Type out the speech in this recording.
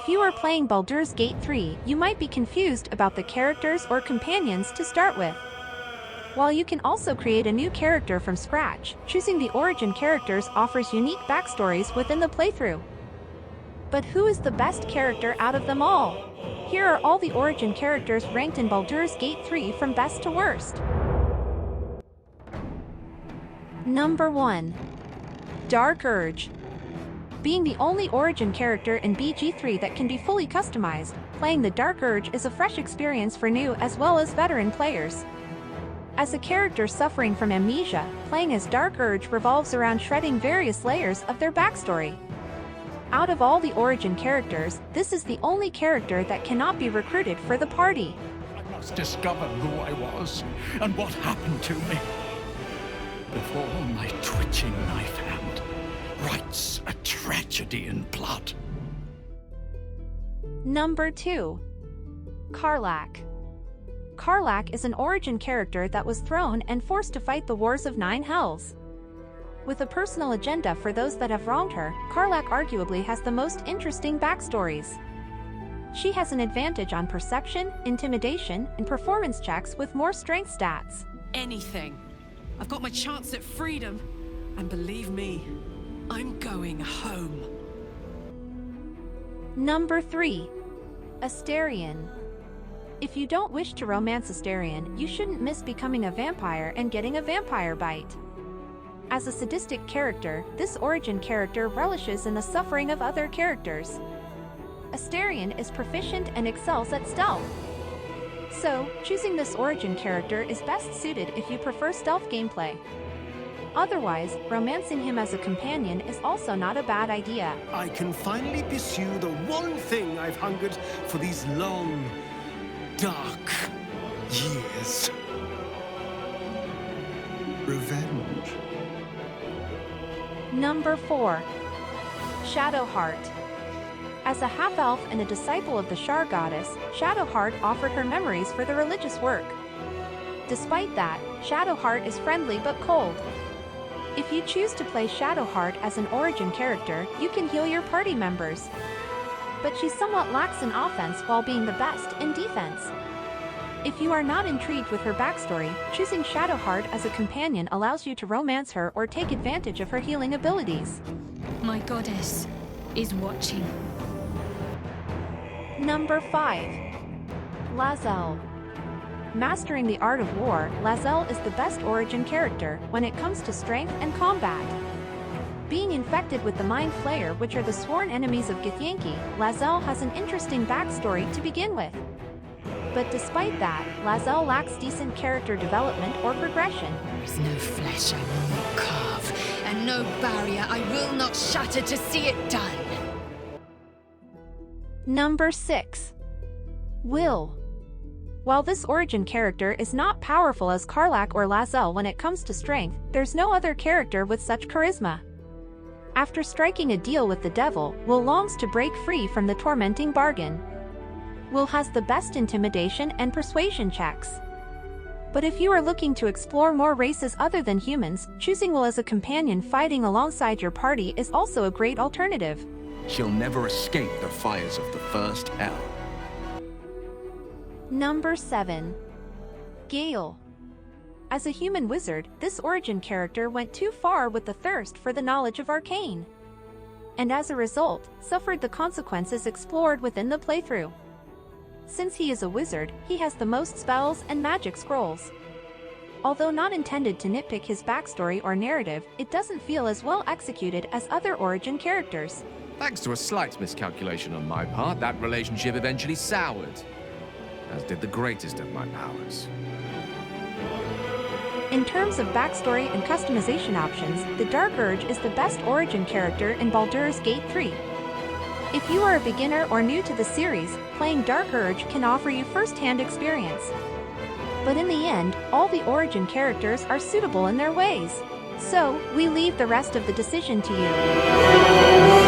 If you are playing Baldur's Gate 3, you might be confused about the characters or companions to start with. While you can also create a new character from scratch, choosing the origin characters offers unique backstories within the playthrough. But who is the best character out of them all? Here are all the origin characters ranked in Baldur's Gate 3 from best to worst. Number 1. Dark Urge. Being the only origin character in BG3 that can be fully customized, playing the Dark Urge is a fresh experience for new as well as veteran players. As a character suffering from amnesia, playing as Dark Urge revolves around shredding various layers of their backstory. Out of all the origin characters, this is the only character that cannot be recruited for the party. I must discover who I was and what happened to me before my twitching knife hand writes a tragedy in blood. Number 2. Karlach. Karlach is an origin character that was thrown and forced to fight the wars of 9 Hells. With a personal agenda for those that have wronged her, Karlach arguably has the most interesting backstories. She has an advantage on perception, intimidation, and performance checks with more strength stats. Anything. I've got my chance at freedom. And believe me, I'm going home. Number 3. Astarion. If you don't wish to romance Astarion, you shouldn't miss becoming a vampire and getting a vampire bite. As a sadistic character, this origin character relishes in the suffering of other characters. Astarion is proficient and excels at stealth. So, choosing this origin character is best suited if you prefer stealth gameplay. Otherwise, romancing him as a companion is also not a bad idea. I can finally pursue the one thing I've hungered for these long, dark years. Revenge. Number 4. Shadowheart. As a half-elf and a disciple of the Shar goddess, Shadowheart offered her memories for the religious work. Despite that, Shadowheart is friendly but cold. If you choose to play Shadowheart as an origin character, you can heal your party members. But she's somewhat lax in offense while being the best in defense. If you are not intrigued with her backstory, choosing Shadowheart as a companion allows you to romance her or take advantage of her healing abilities. My goddess is watching. Number 5. Lae'zel. Mastering the art of war, Lae'zel is the best origin character when it comes to strength and combat. Being infected with the Mind Flayer, which are the sworn enemies of Githyanki, Lae'zel has an interesting backstory to begin with. But despite that, Lae'zel lacks decent character development or progression. There is no flesh I will not carve, and no barrier I will not shatter to see it done. Number 6. Wyll. While this origin character is not powerful as Karlach or Lae'zel when it comes to strength, there's no other character with such charisma. After striking a deal with the devil, Wyll longs to break free from the tormenting bargain. Wyll has the best intimidation and persuasion checks. But if you are looking to explore more races other than humans, choosing Wyll as a companion fighting alongside your party is also a great alternative. She'll never escape the fires of the first hell. Number 7. Gale. As a human wizard, this origin character went too far with the thirst for the knowledge of arcane. And as a result, suffered the consequences explored within the playthrough. Since he is a wizard, he has the most spells and magic scrolls. Although not intended to nitpick his backstory or narrative, it doesn't feel as well executed as other origin characters. Thanks to a slight miscalculation on my part, that relationship eventually soured, as did the greatest of my powers. In terms of backstory and customization options, the Dark Urge is the best origin character in Baldur's Gate 3. If you are a beginner or new to the series, playing Dark Urge can offer you first-hand experience. But in the end, all the origin characters are suitable in their ways. So, we leave the rest of the decision to you.